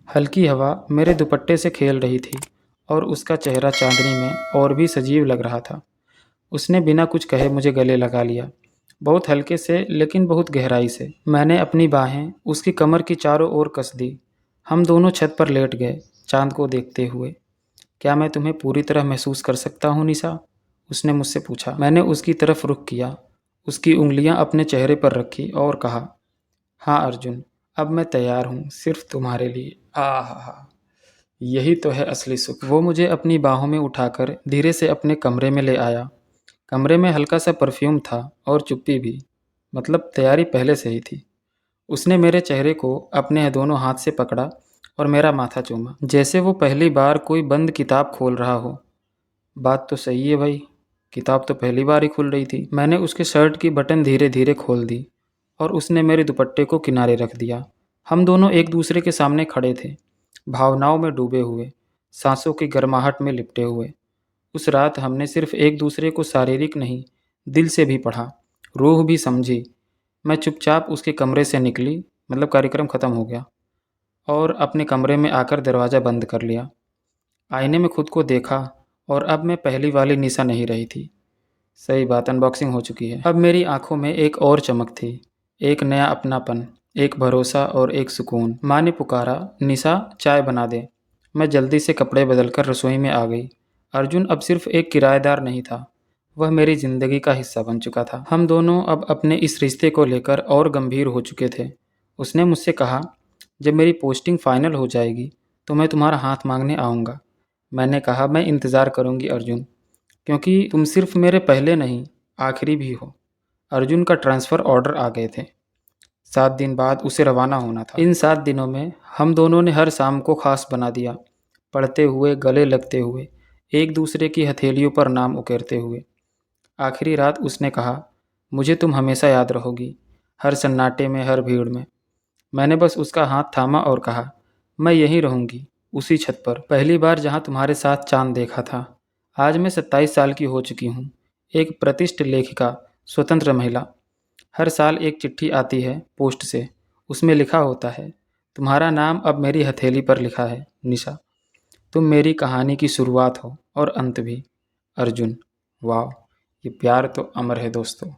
हल्की हवा मेरे दुपट्टे से खेल रही थी और उसका चेहरा चांदनी में और भी सजीव लग रहा था। उसने बिना कुछ कहे मुझे गले लगा लिया, बहुत हल्के से लेकिन बहुत गहराई से। मैंने अपनी बाहें उसकी कमर की चारों ओर कस दी। हम दोनों छत पर लेट गए, चांद को देखते हुए। क्या मैं तुम्हें पूरी तरह महसूस कर सकता हूँ निशा? उसने मुझसे पूछा। मैंने उसकी तरफ रुख किया, उसकी उंगलियां अपने चेहरे पर रखी और कहा, हाँ अर्जुन, अब मैं तैयार हूँ सिर्फ तुम्हारे लिए। आहा, यही तो है असली सुख। वो मुझे अपनी बाहों में उठाकर धीरे से अपने कमरे में ले आया। कमरे में हल्का सा परफ्यूम था और चुप्पी भी, मतलब तैयारी पहले से ही थी। उसने मेरे चेहरे को अपने दोनों हाथ से पकड़ा और मेरा माथा चूमा, जैसे वो पहली बार कोई बंद किताब खोल रहा हो। बात तो सही है भाई, किताब तो पहली बार ही खुल रही थी। मैंने उसके शर्ट की बटन धीरे धीरे खोल दी और उसने मेरे दुपट्टे को किनारे रख दिया। हम दोनों एक दूसरे के सामने खड़े थे, भावनाओं में डूबे हुए, सांसों की गर्माहट में लिपटे हुए। उस रात हमने सिर्फ एक दूसरे को शारीरिक नहीं, दिल से भी पढ़ा, रूह भी समझी। मैं चुपचाप उसके कमरे से निकली, मतलब कार्यक्रम ख़त्म हो गया, और अपने कमरे में आकर दरवाज़ा बंद कर लिया। आईने में खुद को देखा और अब मैं पहली वाली निशा नहीं रही थी। सही बात, अनबॉक्सिंग हो चुकी है। अब मेरी आंखों में एक और चमक थी, एक नया अपनापन, एक भरोसा और एक सुकून। माँ ने पुकारा, निशा चाय बना दे। मैं जल्दी से कपड़े बदलकर रसोई में आ गई। अर्जुन अब सिर्फ एक किराएदार नहीं था, वह मेरी जिंदगी का हिस्सा बन चुका था। हम दोनों अब अपने इस रिश्ते को लेकर और गंभीर हो चुके थे। उसने मुझसे कहा, जब मेरी पोस्टिंग फाइनल हो जाएगी तो मैं तुम्हारा हाथ मांगने आऊँगा। मैंने कहा, मैं इंतज़ार करूँगी अर्जुन, क्योंकि तुम सिर्फ मेरे पहले नहीं, आखिरी भी हो। अर्जुन का ट्रांसफ़र ऑर्डर आ गए थे। 7 दिन बाद उसे रवाना होना था। इन 7 दिनों में हम दोनों ने हर शाम को खास बना दिया, पढ़ते हुए, गले लगते हुए, एक दूसरे की हथेलियों पर नाम उकेरते हुए। आखिरी रात उसने कहा, मुझे तुम हमेशा याद रहोगी, हर सन्नाटे में, हर भीड़ में। मैंने बस उसका हाथ थामा और कहा, मैं यहीं रहूँगी, उसी छत पर, पहली बार जहाँ तुम्हारे साथ चांद देखा था। आज मैं 27 साल की हो चुकी हूँ, एक प्रतिष्ठित लेखिका, स्वतंत्र महिला। हर साल एक चिट्ठी आती है पोस्ट से, उसमें लिखा होता है, तुम्हारा नाम अब मेरी हथेली पर लिखा है निशा। तुम मेरी कहानी की शुरुआत हो और अंत भी। अर्जुन। वाह, ये प्यार तो अमर है दोस्तों।